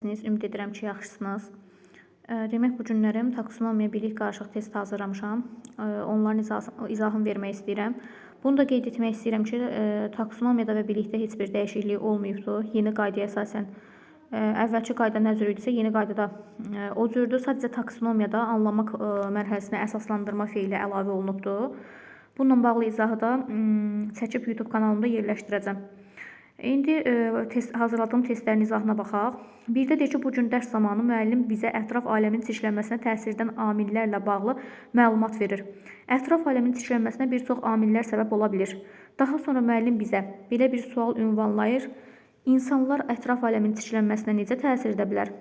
Necəsiniz? Ümid edirəm ki, yaxşısınız. Demək, bu günlərim taksonomiya bilik qarışıq test hazırlamışam. Onların izahını vermək istəyirəm. Bunu da qeyd etmək istəyirəm ki, taksonomiyada və bilikdə heç bir dəyişiklik olmayıbdır. Yeni qaydaya əsasən əvvəlki qayda nə cür idisə, yeni qaydada o cürdür. Sadəcə taksonomiyada anlamaq mərhələsinə əsaslandırma feili əlavə olunubdur. Bununla bağlı izahı da çəkib YouTube kanalımda yerləşdirəcəm. İndi hazırladığım testlərin izahına baxaq. Birdə deyir ki, bu gün dərs zamanı müəllim bizə ətraf aləmin çirklənməsinə təsir edən amillərlə bağlı məlumat verir. Ətraf aləmin çirklənməsinə bir çox amillər səbəb ola bilir. Daha sonra müəllim bizə belə bir sual ünvanlayır. İnsanlar ətraf aləmin çirklənməsinə necə təsir edə bilər?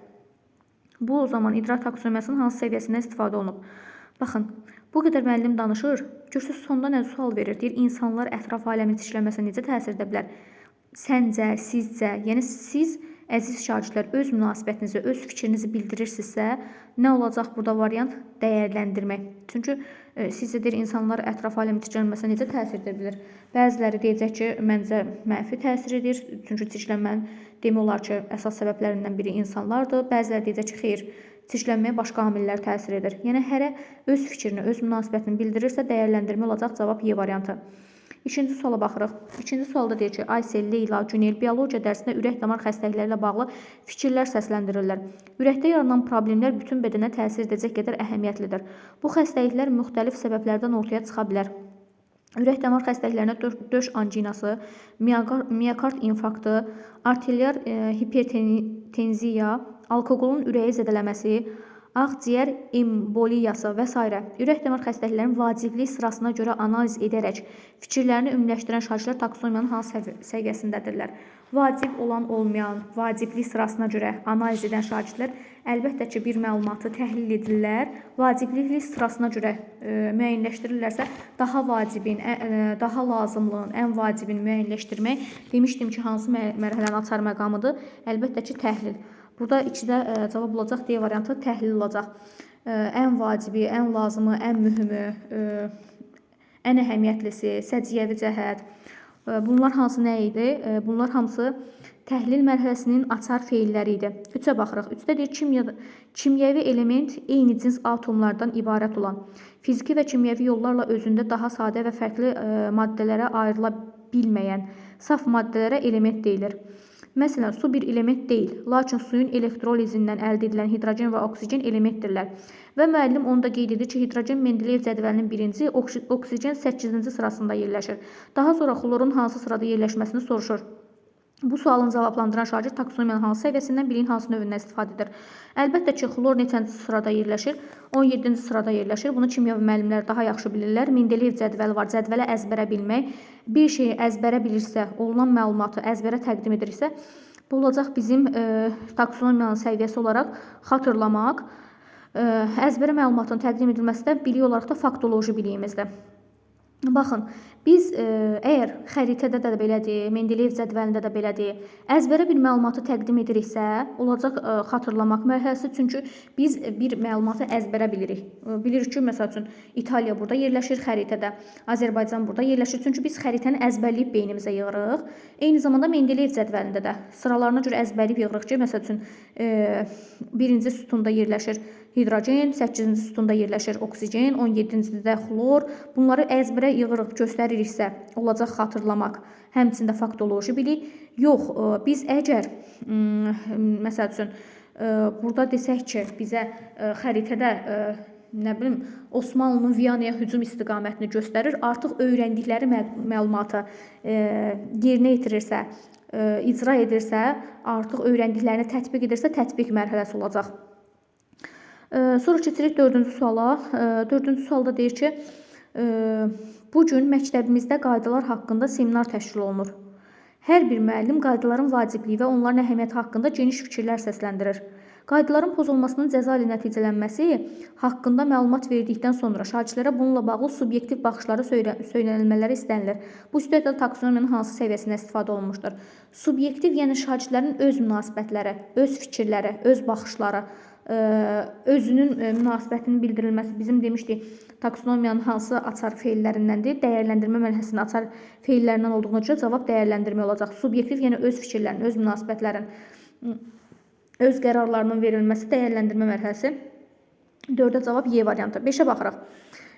Bu o zaman idrak taksonomiyasının hansı səviyyəsindən istifadə olunub? Baxın, bu qədər müəllim danışır. Görürsünüz, sonda nə sual verir? Deyir, insanlar ətraf aləmin çirklənməsinə necə təsir edə bilər? Səncə, sizcə, yəni siz əziz şagirdlər öz münasibətinizi, öz fikrinizi bildirirsinizsə, nə olacaq burada variant? Dəyərləndirmək. Çünki sizcə deyir, insanlar ətraf aləmin çirklənməsinə necə təsir edə bilir? Bəziləri deyəcək ki, məncə mənfi təsir edir. Çünki çirklənmənin demək olar ki, əsas səbəblərindən biri insanlardır. Bəziləri deyəcək ki, xeyr, çirklənməyə başqa amillər təsir edir. Yəni hərə öz fikrini, öz münasibətini bildirirsə, dəyərləndirmə olacaq cavab Y variantı. İkinci suala baxırıq. İkinci sualda deyir ki, Aysel, Leyla, Günel biologiya dərsində ürək-damar xəstəlikləri ilə bağlı fikirlər səsləndirirlər. Ürəkdə yaranan problemlər bütün bədənə təsir edəcək qədər əhəmiyyətlidir. Bu xəstəliklər müxtəlif səbəblərdən ortaya çıxa bilər. Ürək-damar xəstəliklərinə döş anginası, miokard infarktı, arterial hipertenziya, alkoqolun ürəyi zədələməsi, ağciyər emboliyası və s. Ürək-damar xəstəliklərinin vaciblik sırasına görə analiz edərək fikirlərini ümumiləşdirən şagirdlər taksonomiyanın hansı səviyyəsindədirlər? Vacib olan, olmayan, vaciblik sırasına görə analiz edən şagirdlər əlbəttə ki, bir məlumatı təhlil edirlər. Vaciblik sırasına görə müəyyənləşdirirlərsə, daha vacibin, daha lazımlığın, ən vacibini müəyyənləşdirmək demişdim ki, hansı mərhələnin açar məqamıdır? Əlbəttə ki, təhlil. Burada ikidə cavab olacaq, D variantı təhlil olacaq. Ən vacibi, ən lazımı, ən mühümü, ən əhəmiyyətlisi, səciyyəvi cəhət. Bunlar hansı nə idi? Bunlar hamısı təhlil mərhələsinin açar feilləri idi. 3-ə baxırıq. 3-də deyir, kimyəvi element eyni cins atomlardan ibarət olan, fiziki və kimyəvi yollarla özündə daha sadə və fərqli maddələrə ayrıla bilməyən saf maddələrə element deyilir. Məsələn, su bir element deyil, lakin suyun elektrolizindən əldə edilən hidrogen və oksigen elementdirlər. Və müəllim onu da qeyd edir ki, hidrogen Mendeleyev cədvəlinin 1-ci, oksigen 8-ci sırasında yerləşir. Daha sonra xlorun hansı sırada yerləşməsini soruşur. Bu sualın cavablandıran şagird taksonomiyanın hansı səviyyəsindən, biliyin hansı növündən istifadə edir? Əlbəttə ki, xlor neçənci sırada yerləşir? 17-ci sırada yerləşir. Bunu kimya müəllimləri daha yaxşı bilirlər. Mendeleyev cədvəli var. Cədvələ əzbərə bilmək. Bir şeyi əzbərə bilirsə, olunan məlumatı əzbərə təqdim edirsə, bu olacaq bizim taksonomiyanın səviyyəsi olaraq xatırlamaq. Əzbərə məlumatın təqdim edilməsi də bilik olaraq da faktoloji biliyimizdir. Baxın, biz əgər xəritədə də belədir, Mendeleyev cədvəlində də belədir, əzbərə bir məlumatı təqdim ediriksə, olacaq xatırlamaq mərhələsi, çünki biz bir məlumatı əzbərə bilirik. Bilirik ki, məsəl üçün, İtaliya burada yerləşir xəritədə, Azərbaycan burada yerləşir, çünki biz xəritəni əzbərləyib beynimizə yığırıq. Eyni zamanda Mendeleyev cədvəlində də sıralarına görə əzbərləyib yığırıq ki, məsəl üçün, 1-ci sütunda yerləşir hidrogen, 8-ci sütunda yerləşir oksigen, 17-cidə xlor. Bunları əzbərə yığırıq, göstəririksə, olacaq xatırlamaq. Həmçində faktoloji bilik. Yox, biz əgər, məsəl üçün, burada desək ki, bizə xəritədə, nə bilim, Osmanlının Viyanaya hücum istiqamətini göstərir, artıq öyrəndikləri məlumatı yerinə yetirirsə, icra edirsə, artıq öyrəndiklərini tətbiq edirsə, tətbiq mərhələsi olacaq. Sonra keçirik 4-cü suala. 4-cü sualda deyir ki, bu gün məktəbimizdə qaydalar haqqında seminar təşkil olunur. Hər bir müəllim qaydaların vacibliyi və onların əhəmiyyəti haqqında geniş fikirlər səsləndirir. Qaydaların pozulmasının cəza ilə nəticələnməsi haqqında məlumat verdikdən sonra şagirdlərə bununla bağlı subyektiv baxışları söylənilmələri istənilir. Bu istiqamətdə taksonomiyanın hansı səviyyəsində istifadə olunmuşdur? Subyektiv, yəni şagirdlərin öz münasibətləri, öz fikirləri, öz baxışları, özünün münasibətinin bildirilməsi bizim demişdik, taksonomiyanın hansı açar feillərindəndir? Dəyərləndirmə mərhələsinin açar feillərindən olduğuna görə cavab dəyərləndirmə olacaq. Subyektiv, yəni öz fikirlərin, öz münasibətlərin. öz qərarlarının verilməsi, dəyərləndirmə mərhələsi. 4-ə cavab Y variantı. 5-ə baxırıq.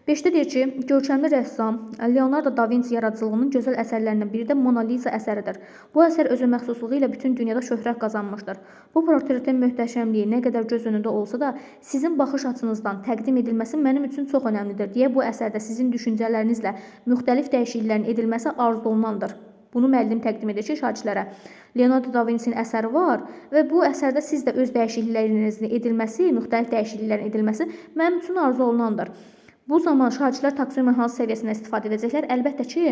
5-də deyir ki, görkəmli rəssam Leonardo da Vinci yaradıcılığının gözəl əsərlərindən biri də Mona Lisa əsəridir. Bu əsər özü məxsusluğu ilə bütün dünyada şöhrət qazanmışdır. Bu portretin möhtəşəmliyi nə qədər göz önündə olsa da, sizin baxış açınızdan təqdim edilməsi mənim üçün çox önəmlidir deyə bu əsərdə sizin düşüncələrinizlə müxtəlif dəyişikliklərin edilməsi arzu olunandır. Bunu müəllim təqdim edir ki, şagirdlərə. Leonardo da Vinci'nin əsəri var və bu əsərdə siz də öz dəyişikliklerinizin edilməsi, müxtəlif dəyişikliklərin edilməsi mənim üçün arzu olunandır. Bu zaman şagirdlər taksonomiyanın hansı səviyyəsindən istifadə edəcəklər? Əlbəttə ki,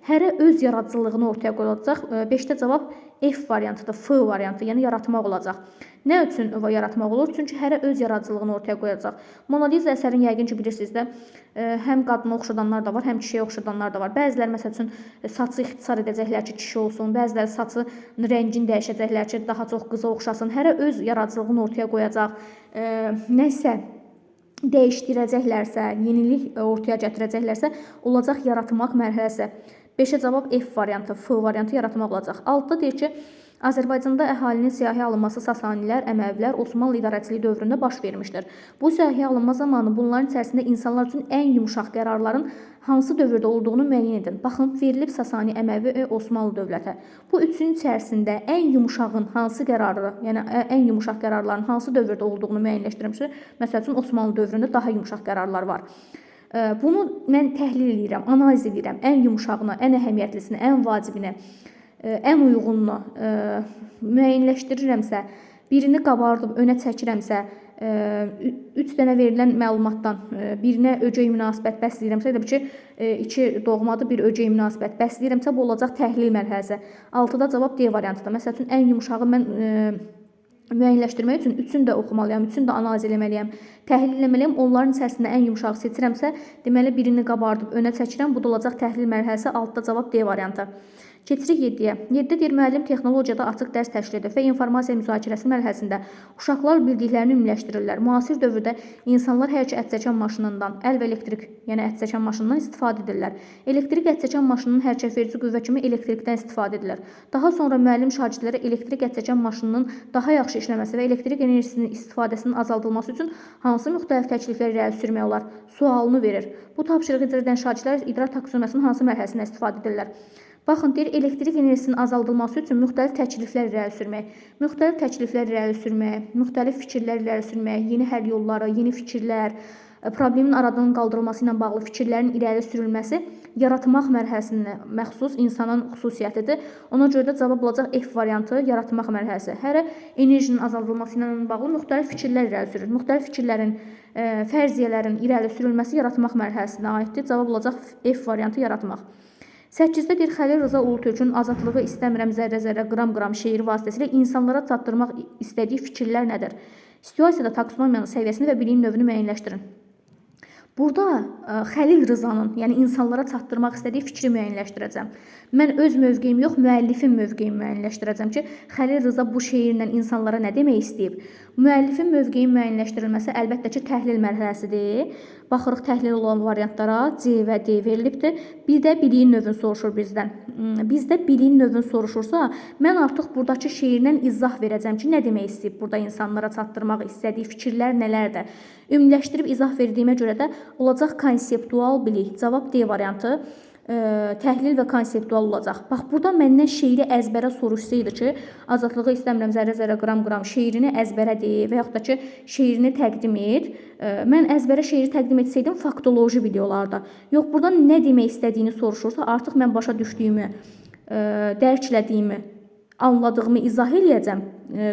hərə öz yaradıcılığını ortaya qoyacaq. 5-də cavab F variantıdır, F variantı, yəni yaratmaq olacaq. Nə üçün yaratmaq olur? Çünki hərə öz yaradıcılığını ortaya qoyacaq. Mona Lisa əsərini yəqin ki, bilirsiniz də, həm qadına oxşadanlar da var, həm kişiyə oxşadanlar da var. Bəziləri məsəl üçün saçı ixtisar edəcəklər ki, kişi olsun, bəziləri saçı rəngini dəyişəcəklər ki, daha çox qıza oxşasın. Hərə öz yaradıcılığını ortaya qoyacaq. Nəsə dəyişdirəcəklərsə, yenilik ortaya gətirəcəklərsə, olacaq yaratmaq mərhələsi. 5-ə cavab F variantı, F variantı yaratmaq olacaq. 6-da deyir ki, Azərbaycanda əhalinin siyahıya alınması Sasanilər, Əməvilər, Osmanlı idarəçiliyi dövründə baş vermişdir. Bu siyahıya alınma zamanı bunların içərisində insanlar üçün ən yumşaq qərarların hansı dövrdə olduğunu müəyyən edin. Baxın, verilib Sasani, Əməvi və Osmanlı dövləti. Bu üçünün içərisində ən yumşağın hansı qərarı, yəni ən yumşaq qərarların hansı dövrdə olduğunu müəyyənləşdirmişdir. Məsəl üçün Osmanlı dövründə daha yumşaq qərarlar var. Bunu mən təhlil edirəm, analiz edirəm. Ən yumşağını, ən əhəmiyyətlisini, ən vacibini, ən uyğununu müəyyənləşdirirəmsə, birini qabardıb önə çəkirəmsə, 3 dənə verilən məlumatdan birinə ögey münasibət bəsləyirəmsə, elə bil ki, 2 doğmadır, bir ögey münasibət bəsləyirəmsə, bu olacaq təhlil mərhələsi. 6-da cavab D variantıdır. Məsəl üçün, ən yumşağı mən müəyyənləşdirmək üçün üçünü də oxumalıyam, üçünü də analiz eləməliyəm, təhlil eləməliyəm. Onların içərisində ən yumşağı seçirəmsə, deməli birini qabardıb önə çəkirəm, bu da olacaq təhlil mərhələsi. 6-da cavab D variantı. Keçirik 7-yə. 7-də deyir, müəllim texnologiyada açıq dərs təşkil edir və informasiya müzakirəsi mərhələsində uşaqlar bildiklərini ümumiləşdirirlər. Müasir dövrdə insanlar hər iki ətçəkən maşınından, əl və elektrik, yəni ətçəkən maşınından istifadə edirlər. Elektrik ətçəkən maşınının hərəkətverici qüvvə kimi elektrikdən istifadə edilir. Daha sonra müəllim şagirdlərə elektrik ətçəkən maşınının daha yaxşı işləməsi və elektrik enerjisinin istifadəsinin azaldılması üçün hansı müxtəlif təkliflər irəli sürmək olar sualını verir. Bu tapşırığı icra edən şagirdlər idrak taksonomiyasının hansı mərhələsində istifadə edirlər? Baxın, deyir, elektrik enerjisinin azaldılması üçün müxtəlif təkliflər irəli sürmək, müxtəlif fikirlər irəli sürmək, yeni həll yolları, yeni fikirlər, problemin aradan qaldırılması ilə bağlı fikirlərin irəli sürülməsi yaratmaq mərhələsinə məxsus insanın xüsusiyyətidir. Ona görə də cavab olacaq F variantı, yaratmaq mərhələsi. Hərə enerjinin azaldılması ilə bağlı müxtəlif fikirlər irəli sürür. Müxtəlif fikirlərin, fərziyyələrin irəli sürülməsi yaratmaq mərhələsinə aiddir. Cavab olacaq F variantı, yaratmaq. 8-də deyir, Xəlil Rza Ulutürkün Azadlığı istəmirəm zərrə-zərrə, qram-qram şeiri vasitəsilə insanlara çatdırmaq istədiyi fikirlər nədir? Situasiyada taksonomiyanın səviyyəsini və biliyin növünü müəyyənləşdirin. Burada Xəlil Rzanın, yəni insanlara çatdırmaq istədiyi fikri müəyyənləşdirəcəm. Mən öz mövqeyimi yox, müəllifin mövqeyini müəyyənləşdirəcəm ki, Xəlil Rza bu şeirlə insanlara nə demək istəyib? Müəllifin mövqeyinin müəyyənləşdirilməsi əlbəttə ki, təhlil mərhələsidir. Baxırıq təhlil olan variantlara, C və D verilibdir. Bir də biliyin növünü soruşur bizdən. Bizdə biliyin növünü soruşursa, mən artıq buradakı şeirlə izah verəcəm ki, nə demək istəyib burada insanlara çatdırmaq istədiyi fikirlər nələrdir? Ümumiləşdirib izah verdiyimə görə də olacaq konseptual bilik. Cavab D variantı. Təhlil və konseptual olacaq. Bax, burada məndən şeiri əzbərə soruşsaydı ki, Azadlığı istəmirəm zərrə-zərrə, qram-qram şeirini əzbərə de və yaxud da ki, şeirini təqdim et. Mən əzbərə şeiri təqdim etsəydim, faktoloji videolarda. Yox, burada nə demək istədiyini soruşursa, artıq mən başa düşdüyümü, dərklədiyimi, anladığımı izah eləyəcəm,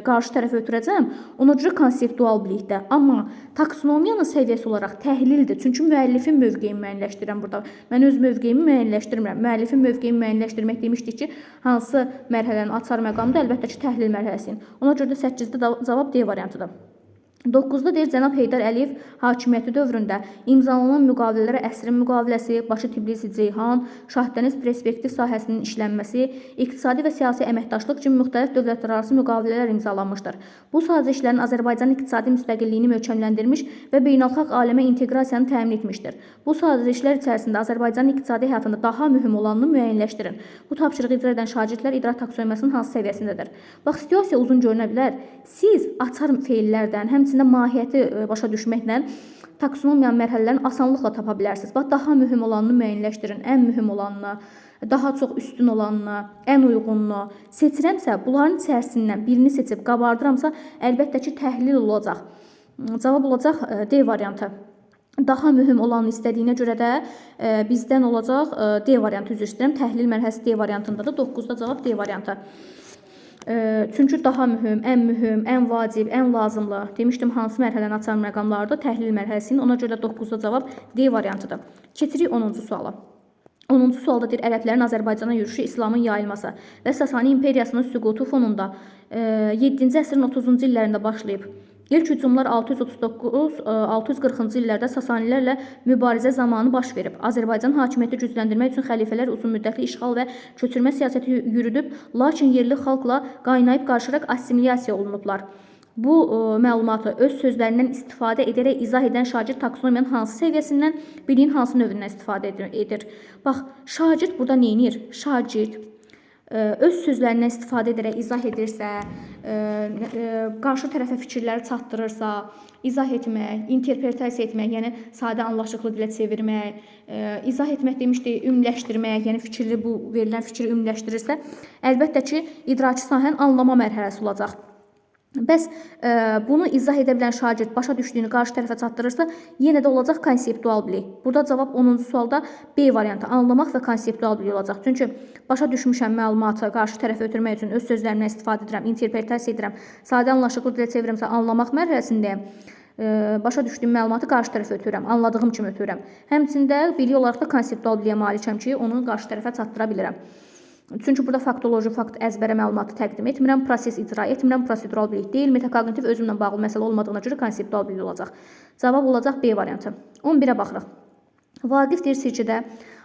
qarşı tərəfə ötürəcəm, ona görə konseptual bilikdə. Amma taksonomiyanın səviyyəsi olaraq təhlildir. Çünki müəllifin mövqeyini müəyyənləşdirirəm burada. Mən öz mövqeyimi müəyyənləşdirmirəm. Müəllifin mövqeyini müəyyənləşdirmək demişdik ki, hansı mərhələnin açar məqamıdır? Əlbəttə ki, təhlil mərhələsinin. Ona görə də 8-də cavab D variantıdır. 9-da deyir, cənab Heydər Əliyev hakimiyyəti dövründə imzalanan müqavilələrə əsrin müqaviləsi, Bakı Tbilisi Ceyhan, Şahdəniz perspektiv sahəsinin işlənməsi, iqtisadi və siyasi əməkdaşlıq kimi müxtəlif dövlətlərarası müqavilələr imzalanmışdır. Bu sazişlərin Azərbaycanın iqtisadi müstəqilliyini möhkəmləndirmiş və beynəlxalq aləmə inteqrasiyanı təmin etmişdir. Bu sazişlər içərisində Azərbaycanın iqtisadi həyatında daha mühüm olanını müəyyənləşdirin. Bu tapşırığı icra edən şagirdlər idraç taksonomiyasının hansı səviyyəsindədir? Bax, situasiya uzun görünə bilər. Siz açar feillərdən, həmçinin mahiyyəti başa düşməklə taksonomiyanın mərhələlərini asanlıqla tapa bilərsiniz. Bax, daha mühüm olanını müəyyənləşdirin, ən mühüm olanını, daha çox üstün olanını, ən uyğununu seçirəmsə, bunların içərisindən birini seçib qabardıramsa, əlbəttə ki, təhlil olacaq. Cavab olacaq D variantı. Daha mühüm olanı istədiyinə görə də bizdən olacaq D variantı, üzr istəyirəm. Təhlil mərhələsi D variantındadır. 9-da cavab D variantı. Çünki daha mühüm, ən vacib, ən lazımlı demişdim hansı mərhələni açan məqamlarda təhlil mərhələsinin, ona görə 9-da cavab D variantıdır. Keçirik 10-cu suala. 10-cu sualda deyir, ərəblərin Azərbaycana yürüşü, İslamın yayılması və Sasani imperiyasının süqutu fonunda 7-ci əsrin 30-cu illərində başlayıb. İlk hücumlar 639-640-cı illərdə Sasanilərlə mübarizə zamanı baş verib. Azərbaycan hakimiyyəti gücləndirmək üçün xəlifələr uzunmüddətli işğal və köçürmə siyasəti yürüdüb, lakin yerli xalqla qaynayıb qarışaraq assimilyasiya olunublar. Bu məlumatı öz sözlərindən istifadə edərək izah edən şagird taksonomiyanın hansı səviyyəsindən, biliyin hansı növündən istifadə edir? Bax, şagird burada neynir? Şagird öz sözlərindən istifadə edərək izah edirsə, qarşı tərəfə fikirləri çatdırırsa, izah etmək, interpretasiya etmək, yəni sadə anlaşıqlı dilə çevirmək, izah etmək demişdi, ümumiləşdirmək, yəni fikri, bu verilən fikri ümumiləşdirirsə, əlbəttə ki, idraki sahənin anlama mərhələsi olacaq. Bəs bunu izah edə bilən şagird başa düşdüyünü qarşı tərəfə çatdırırsa, yenə də olacaq konseptual bilik. Burada cavab 10-cu sualda B variantı, anlamaq və konseptual bilik olacaq. Çünki başa düşmüşəm məlumatı qarşı tərəfə ötürmək üçün öz sözlərimdən istifadə edirəm, interpretasiya edirəm, sadə anlaşıqlı dilə çevirirəmsə, anlamaq mərhələsindəyəm. Başa düşdüyüm məlumatı qarşı tərəfə ötürürəm, anladığım kimi ötürürəm. Həmçində bilik olaraq da konseptual biliyə malikəm ki, onu qarşı tərəfə çatdıra bilirəm. Çünki burada faktoloji, fakt əzbərə məlumatı təqdim etmirəm, proses icra etmirəm, prosedural bilik deyil, metakognitiv özümlə bağlı məsələ olmadığına görə konseptual bilik olacaq. Cavab olacaq B variantı. 11-ə baxırıq. Vaqif deyir sircidə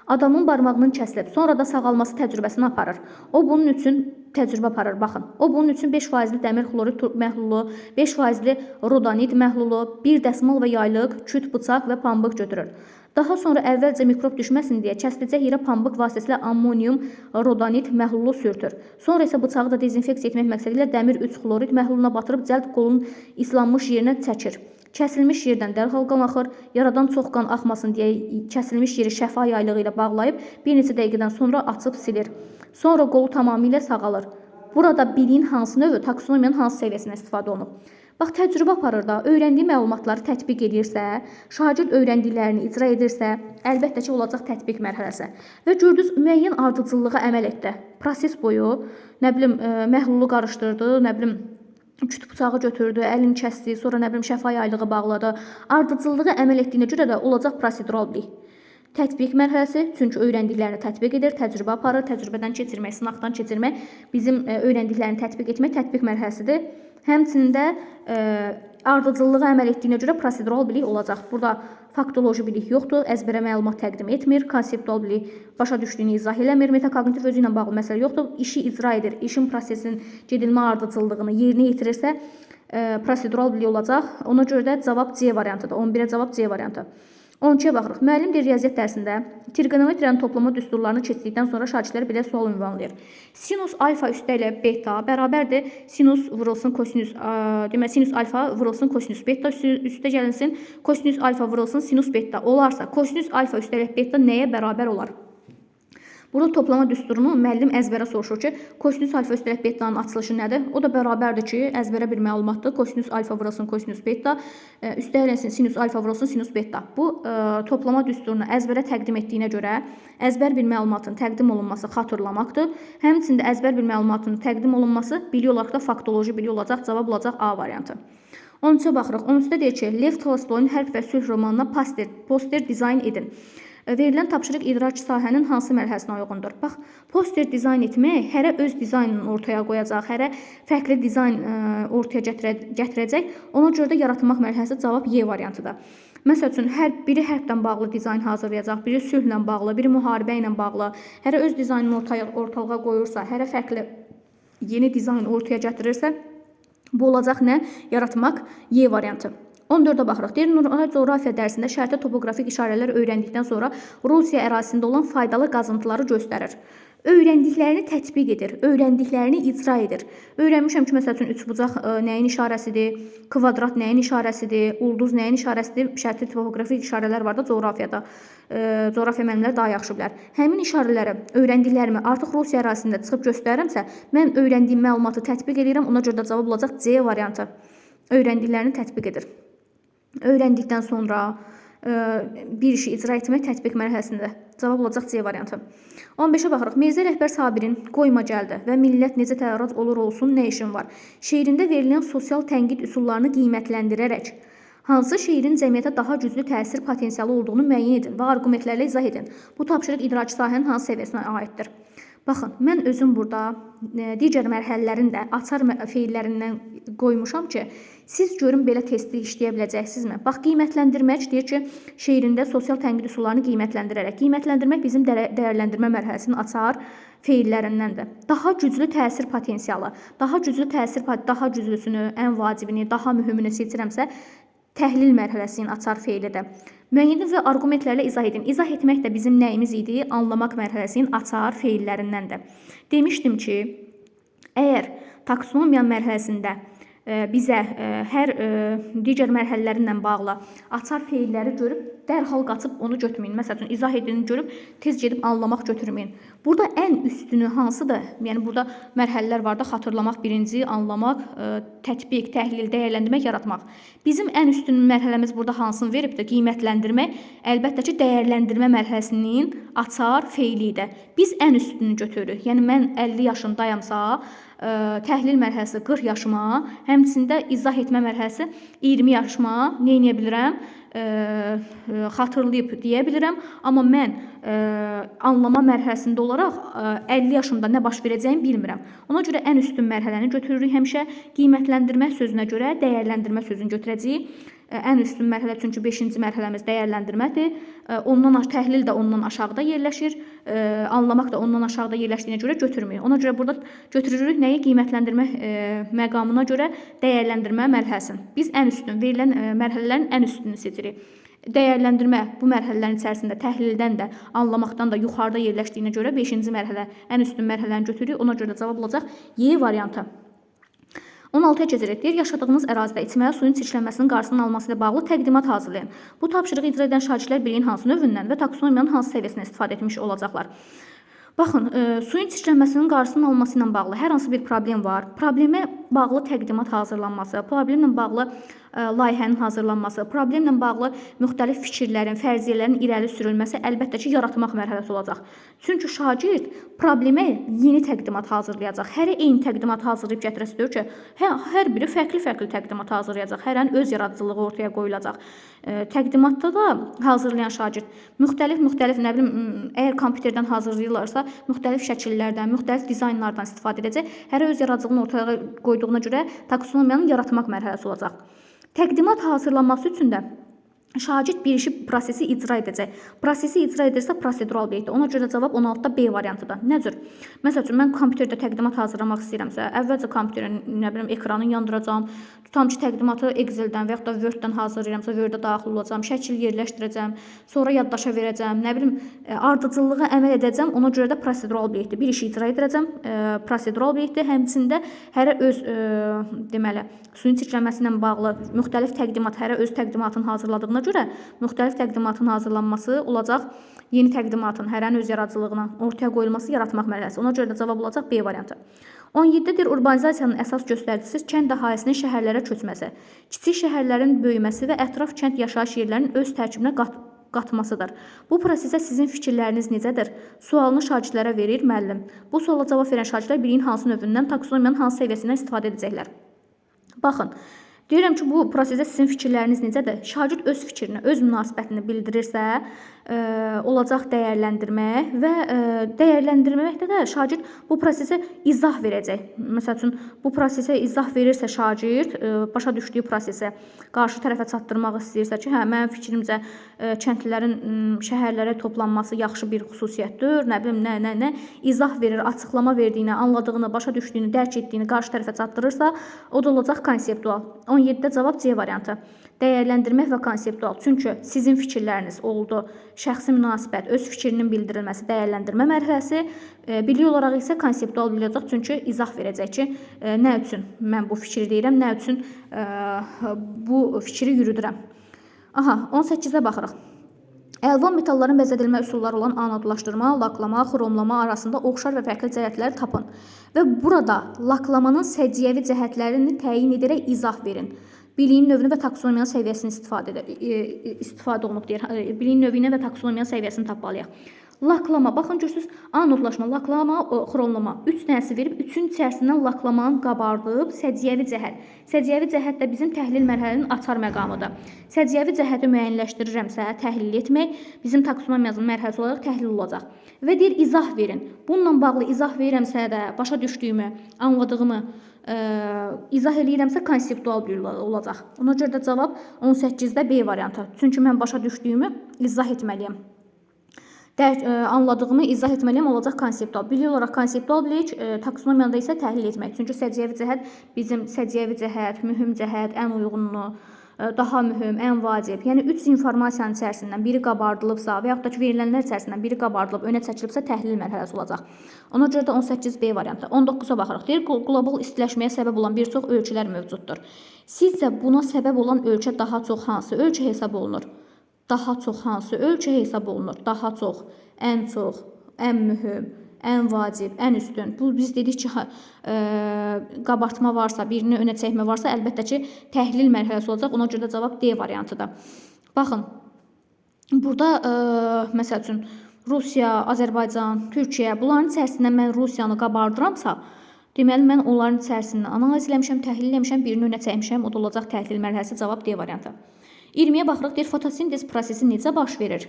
adamın barmağının kəsilib, sonra da sağalması təcrübəsini aparır. O bunun üçün təcrübə aparır, baxın. O bunun üçün 5%li dəmir xlorid məhlulu, 5%li rodanit məhlulu, 1 dəsmal və yaylıq, küt, bıçaq və pambıq götürür. Daha sonra əvvəlcə mikrob düşməsin deyə kəslicə hirə pambıq vasitəsilə ammonium rodanit məhlulu sürtür. Sonra isə bıçağı da dezinfeksiya etmək məqsədilə dəmir 3 xlorid məhluluna batırıb cəld qolun islanmış yerinə çəkir. Kəsilmiş yerdən dərhal qan axır, yaradan çox qan axmasın deyə kəsilmiş yeri şəfa yaylığı ilə bağlayıb bir neçə dəqiqədən sonra açıb silir. Sonra qolu tamamilə sağalır. Burada biliyin hansı növü, taksonomiyanın hansı səviyyəsindən istifadə olunub? Bax, təcrübə aparır da, öyrəndiyi məlumatları tətbiq edirsə, şagird öyrəndiklərini icra edirsə, əlbəttə ki, olacaq tətbiq mərhələsi. Və gördünüz, müəyyən ardıcıllığa əməl etdi. Proses boyu, nə bilim, məhlulu qarışdırdı, nə bilim, küt bıçağı götürdü, əlini kəsdi, sonra nə bilim, şəfa yaylığı bağladı. Ardıcıllığa əməl etdiyinə görə də olacaq prosedural bilik. Tətbiq mərhələsi, çünki öyrəndiklərini tətbiq edir, təcrübə aparır, təcrübədən keçirmək, sınaqdan keçirmək, bizim öyrəndiklərini tətbiq etmək tətbiq mərhələsidir. Həmçində ardıcıllığa əməl etdiyinə görə prosedural bilik olacaq. Burada faktoloji bilik yoxdur, əzbərə məlumat təqdim etmir, konseptual bilik başa düşdüyünü izah eləmir, metakognitiv özü ilə bağlı məsələ yoxdur, işi icra edir, işin prosesinin gedilmə ardıcıllığını yerinə yetirirsə, prosedural bilik olacaq. Ona görə də cavab C variantıdır, 11-ə cavab C variantı. 12-yə baxırıq. Müəllim deyir, riyaziyyat dərsində trigonometriyanın toplama düsturlarını keçdikdən sonra şagirdlər belə sual ünvanlayır. Sinus alfa üstəglə beta bərabərdir. Sinus vurulsun kosinus, deməli sinus alfa vurulsun kosinus beta üstə gəlinsin. Kosinus alfa vurulsun sinus beta olarsa, kosinus alfa üstəglə beta nəyə bərabər olar? Burada toplama düsturunu müəllim əzbərə soruşur ki, kosinus alfa üstəlik betanın açılışı nədir? O da bərabərdir ki, əzbərə bir məlumatdır. Kosinus alfa vurulsun kosinus beta, üstəlik sinus alfa vurulsun sinus beta. Bu toplama düsturunu əzbərə təqdim etdiyinə görə əzbər bir məlumatın təqdim olunması xatırlamaqdır. Həmçində əzbər bir məlumatın təqdim olunması bilik olaraq da faktoloji bilik olacaq. Cavab olacaq A variantı. 13-ə baxırıq. 13-də deyir ki, Lev Tolstoyun Hərb və Sülh romanına poster dizayn edin. Verilən tapşırıq idraç sahənin hansı mərhələsinə uyğundur? Bax, poster dizayn etmək hərə öz dizaynını ortaya qoyacaq, hərə fərqli dizayn ortaya gətirəcək. Ona görə də yaratmaq mərhələsi cavab Y variantıdır. Məsəl üçün, biri hərbdən bağlı dizayn hazırlayacaq, biri sülhlə bağlı, biri müharibə ilə bağlı. Hərə öz dizaynını ortalığa qoyursa, hərə fərqli yeni dizayn ortaya gətirirsə, bu olacaq nə? Yaratmaq Y variantı. 14-ə baxırıq. Deyir, Nuray coğrafiya dərsində şərti topografik işarələr öyrəndikdən sonra Rusiya ərazisində olan faydalı qazıntıları göstərir. Öyrəndiklərini tətbiq edir, öyrəndiklərini icra edir. Öyrənmişəm ki, məsəl üçün üçbucaq nəyin işarəsidir, kvadrat nəyin işarəsidir, ulduz nəyin işarəsidir, şərti topografik işarələr var da coğrafiyada. Coğrafiya müəllimləri daha yaxşı bilər. Həmin işarələri, öyrəndiklərimi artıq Rusiya ərazisində çıxıb göstərirəmsə, mən öyrəndiyim məlumatı tətbiq edirəm, ona görə də cavab olacaq C variantı. Öyrəndiklərini tətbiq edir. Öyrəndikdən sonra bir işi icra etmək tətbiq mərhələsində. Cavab olacaq C variantı. 15-ə baxırıq. Mirzə Rəhbər Sabirin Qoyma gəldi və millət necə təərrüc olur olsun, nə işin var? Şeirində verilən sosial tənqid üsullarını qiymətləndirərək hansı şeirin cəmiyyətə daha güclü təsir potensialı olduğunu müəyyən edin və arqumentlərlə izah edin. Bu tapşırıq idraççı sahənin hansı səviyyəsinə aiddir? Baxın, mən özüm burada digər mərhələlərin də açar feillərindən qoymuşam ki, siz görün belə testi işləyə biləcəksinizmi? Bax, qiymətləndirmək deyir ki, şeirində sosial tənqid üsullarını qiymətləndirərək. Qiymətləndirmək bizim dəyərləndirmə mərhələsinin açar feillərindəndir. Daha güclü təsir potensialı, daha güclüsünü, ən vacibini, daha mühümünü seçirəmsə, təhlil mərhələsinin açar feilidir. Müəyyən və arqumentlərlə izah edin. İzah etmək də bizim nəyimiz idi? Anlamaq mərhələsinin açar feillərindəndir. Demişdim ki, əgər taksonomiya mərhələsində bizə hər digər mərhələlərinlə bağlı açar feilləri görüb, dərhal qaçıb onu götürməyin. Məsəl üçün, izah edilini görüb, tez gedib anlamaq götürməyin. Burada ən üstünü hansıdır? Yəni, burada mərhələlər var da, xatırlamaq birinci, anlamaq, tətbiq, təhlil, dəyərləndirmək, yaratmaq. Bizim ən üstün mərhələmiz burada hansını veribdir? Qiymətləndirmək, əlbəttə ki, dəyərləndirmə mərhələsinin açar feili idi. Biz ən üstünü götürürük. Yəni, mən 50 yaşındayamsa, təhlil mərhələsi 40 yaşıma, həmçində izah etmə mərhələsi 20 yaşıma nə edə bilirəm? Xatırlayıb deyə bilirəm. Amma mən anlama mərhələsində olaraq 50 yaşımda nə baş verəcəyini bilmirəm. Ona görə ən üstün mərhələni götürürük həmişə. Qiymətləndirmə sözünə görə dəyərləndirmə sözünü götürəcəyik. Ən üstün mərhələ çünki 5-ci mərhələmiz dəyərləndirmədir. Təhlil də ondan aşağıda yerləşir. Anlamaq da ondan aşağıda yerləşdiyinə görə götürməyik. Ona görə burada götürürük nəyi? Qiymətləndirmə məqamına görə dəyərləndirmə mərhələsini. Biz ən üstün, verilən mərhələlərin ən üstünü seçirik. Dəyərləndirmə bu mərhələlərin içərisində təhlildən də, anlamaqdan da yuxarıda yerləşdiyinə görə 5-ci mərhələ ən üstün mərhələni götürürük. Ona görə də cavab olacaq Y variantı. 16-ya keçirik. Deyir, yaşadığınız ərazidə içməli suyun çirklənməsinin qarşısının alınması ilə bağlı təqdimat hazırlayın. Bu tapşırığı icra edən şagirdlər biliyin hansı növündən və taksonomiyanın hansı səviyyəsindən istifadə etmiş olacaqlar? Baxın, suyun çirklənməsinin qarşısının alınması ilə bağlı hər hansı bir problem var. Problemə bağlı təqdimat hazırlanması, problemlə bağlı layihənin hazırlanması, problemlə bağlı müxtəlif fikirlərin, fərziyyələrin irəli sürülməsi əlbəttə ki, yaratmaq mərhələsi olacaq. Çünki şagird problemə yeni təqdimat hazırlayacaq. Hərə eyni təqdimat hazırlayıb gətirəsi deyir ki, hər biri fərqli təqdimat hazırlayacaq. Hərənin öz yaradıcılığı ortaya qoyulacaq. Təqdimatda da hazırlayan şagird müxtəlif, nə bilim, əgər kompüterdən hazırlayırlarsa, müxtəlif şəkillərdən, müxtəlif dizaynlardan istifadə edəcək. Hərə öz yaradıcılığını ortaya qoyduğuna görə taksonomiyanın yaratmaq mərhələsi olacaq. Təqdimat hazırlanması üçün də şagird bir işi prosesi icra edəcək. Prosesi icra edirsə prosedural beytdir. Ona görə cavab 16-da B variantıdır. Nə cür? Məsəl üçün, mən kompüterdə təqdimat hazırlamaq istəyirəmsə, əvvəlcə kompüterin, ekranını yandıracağam. Tutam ki, təqdimatı Excel-dən və yaxud da Word-dən hazırlayıramsa, Word-ə daxil olacağam, şəkil yerləşdirəcəm, sonra yaddaşa verəcəm, ardıcıllığa əməl edəcəm. Ona görə də prosedural beytdir. Bir işi icra edəcəm, prosedural beytdir. Həmçində hərə öz, suyun çirklənməsi ilə bağlı müxtəlif təqdimat, hərə öz təqdimatını hazırladığına görə müxtəlif təqdimatın hazırlanması olacaq. Yeni təqdimatın hərənin öz yaradıcılığına ortaya qoyulması yaratmaq mərhələsi. Ona görə də cavab olacaq B variantı. 17-dir urbanizasiyanın əsas göstəricisi kənd əhalisinin şəhərlərə köçməsi, kiçik şəhərlərin böyüməsi və ətraf kənd yaşayış yerlərinin öz tərkibinə qatmasıdır. Bu prosesə sizin fikirləriniz necədir? Sualını şagirdlərə verir müəllim. Bu suala cavab verən şagirdlər biliyin hansı növündən, taksonomiyanın hansı səviyyəsindən istifadə edəcəklər? Baxın, Deyirəm ki, bu prosesdə sizin fikirləriniz necədir? Şagird öz fikrini, öz münasibətini bildirirsə, olacaq dəyərləndirmə və dəyərləndirməkdə də şagird bu prosesə izah verəcək. Məsəl üçün, bu prosesə izah verirsə şagird, başa düşdüyü prosesə qarşı tərəfə çatdırmaq istəyirsə ki, hə, mənim fikrimcə kəndlilərin şəhərlərə toplanması yaxşı bir xüsusiyyətdir, nə bilim, nə izah verir, açıqlama verdiyini, anladığını, başa düşdüyünü, dərk etdiyini qarşı tərəfə çatdırırsa, o da olacaq konseptual. 17-də cavab C variantı. Dəyərləndirmək və konseptual. Çünki sizin fikirləriniz oldu. Şəxsi münasibət, öz fikrinin bildirilməsi, dəyərləndirmə mərhələsi. Bilik olaraq isə konseptual bilik olacaq. Çünki izah verəcək ki, nə üçün mən bu fikri deyirəm, nə üçün bu fikri yürüdürəm. Aha, 18-ə baxırıq. Əlvan metalların bəzədilmə üsulları olan anodlaşdırma, laklama, xromlama arasında oxşar və fərqli cəhətləri tapın. Və burada laklamanın səciyyəvi cəhətlərini təyin edərək izah verin. Biliyin növünü və taksonomiyanın səviyyəsini istifadə olunub deyir. Biliyin növünü və taksonomiyanın səviyyəsini tapmalıyıq. Laklama, baxın görürsünüz, anodlaşma, laklama, xromlama. 3 dənəsi verib, 3-ün içərisindən laklamanın qabardıb, səciyyəvi cəhət. Səciyyəvi cəhət də bizim təhlil mərhələnin açar məqamıdır. Səciyyəvi cəhəti müəyyənləşdirirəmsə, təhlil etmək bizim taksonomiyamızın mərhələsi olaraq təhlil olacaq. Və deyir, izah verin. Bununla bağlı izah verirəmsə də, başa düşdüyümü, anladığımı izah eləyirəmsə, konseptual bir olacaq. Ona görə də cavab 18-də B variantı. Çünki mən başa düşdüyümü izah etməliyəm. Anladığımı izah etməliyəm, olacaq konseptual. Bilik olaraq konseptual bilik, taksonomiyada isə təhlil etmək. Çünki səciyyəvi cəhət bizim səciyyəvi cəhət, mühüm cəhət, ən uyğunlu, daha mühüm, ən vacib. Yəni 3 informasiyanın içərisindən biri qabardılıbsa və yaxud da ki, verilənlər içərisindən biri qabardılıb, önə çəkilibsə təhlil mərhələsi olacaq. Ona görə də 18B variantı. 19-a baxırıq. Deyir, qlobal istiləşməyə səbəb olan bir çox ölçülər mövcuddur. Sizcə buna səbəb olan ölçü daha çox hansı ölçü hesab olunur? Daha çox hansı ölçü hesab olunur? Daha çox, ən çox, ən mühüm, ən vacib, ən üstün. Bu biz dedik ki, qabartma varsa, birini önə çəkmə varsa, əlbəttə ki, təhlil mərhələsi olacaq. Ona görə də cavab D variantıdır. Baxın, burada məsəl üçün Rusiya, Azərbaycan, Türkiyə, bunların içərisindən mən Rusiyanı qabardıramsa, deməli, mən onların içərisindən analiz eləmişəm, təhlil eləmişəm, birini önə çəkmişəm, o da olacaq təhlil mərhələsi, cavab D variantı. 20-yə baxırıq, deyir, fotosintez prosesi necə baş verir?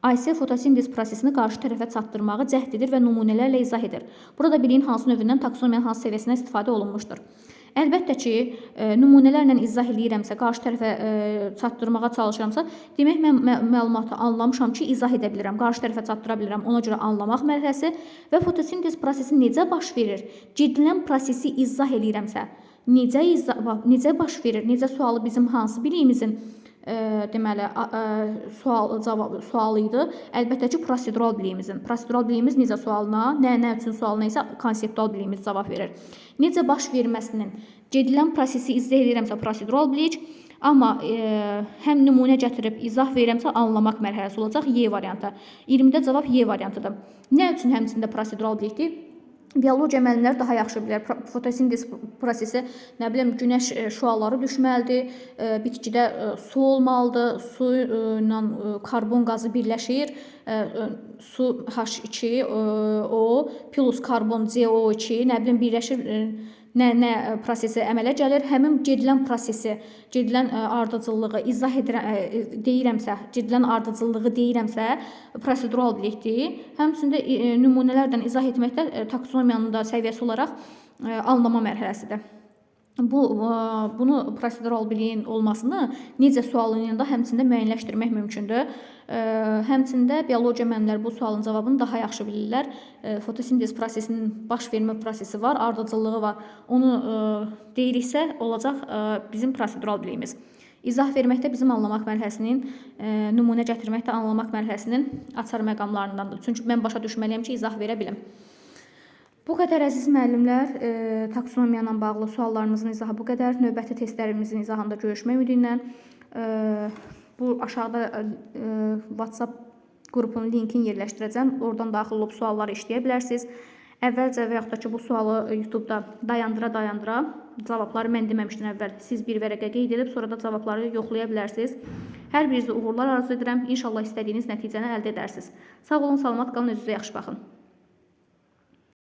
IC fotosintez prosesini qarşı tərəfə çatdırmağı cəhd edir və nümunələrlə izah edir. Burada biliyin hansı növündən, taksonomiyanın hansı səviyyəsindən istifadə olunmuşdur. Əlbəttə ki, nümunələrlə izah eləyirəmsə, qarşı tərəfə çatdırmağa çalışıramsa, demək mən məlumatı anlamışam ki, izah edə bilirəm, qarşı tərəfə çatdıra bilirəm. Ona görə anlamaq mərhələsi və fotosintez prosesi necə baş verir? Gedilən prosesi izah eləyirəmsə, necə baş verir? Necə sualı bizim hansı biliyimizin deməli sualı idi. Əlbəttə ki, prosedural biliyimizin. Prosedural biliyimiz necə sualına, nə üçün sualına isə konseptual biliyimiz cavab verir. Necə baş verməsinin, gedilən prosesi izah edirəmsə prosedural bilik, amma həm nümunə gətirib izah verirəmsə anlamaq mərhələsi olacaq Y variantı. 20-də cavab Y variantıdır. Nə üçün həmçində prosedural bilikdir? Biologiya müəllimləri daha yaxşı bilər. Fotosintez prosesi, nə bilim, günəş şüaları düşməlidir, bitkidə su olmalıdır, su ilə karbon qazı birləşir, su H2O plus karbon CO2, nə bilim, birləşir, nə prosesi əmələ gəlir, həmin gedilən prosesi, gedilən ardıcıllığı izah deyirəmsə, gedilən ardıcıllığı deyirəmsə, prosedural bilikdir. Həmçində nümunələrdən izah etməkdə taksonomiyanın da səviyyəsi olaraq anlama mərhələsidir. Bunu prosedural biliyin olmasını necə sualın yanında həmçində müəyyənləşdirmək mümkündür. Həmçində biologiya müəllimləri bu sualın cavabını daha yaxşı bilirlər. Fotosintez prosesinin baş vermə prosesi var, ardıcıllığı var. Onu deyiriksə, olacaq bizim prosedural biliyimiz. İzah verməkdə bizim anlamaq mərhələsinin, nümunə gətirməkdə anlamaq mərhələsinin açar məqamlarındandır. Çünki mən başa düşməliyəm ki, izah verə bilim. Bu qədər əziz müəllimlər, taksonomiya ilə bağlı suallarımızın izahı bu qədər. Növbəti testlərimizin izahında görüşmək ümidi ilə. Bu aşağıda WhatsApp qrupunun linkini yerləşdirəcəm. Oradan daxil olub sualları işləyə bilərsiniz. Əvvəlcə və yaxud da ki, bu sualı YouTube-da dayandıra cavabları mən deməmişdən əvvəl siz bir vərəqə qeyd edib, sonra da cavabları yoxlaya bilərsiniz. Hər birinizə uğurlar arzu edirəm. İnşallah istədiyiniz nəticəni əldə edərsiniz. Sağ olun, salamat qalın, özünüzə yaxşı baxın.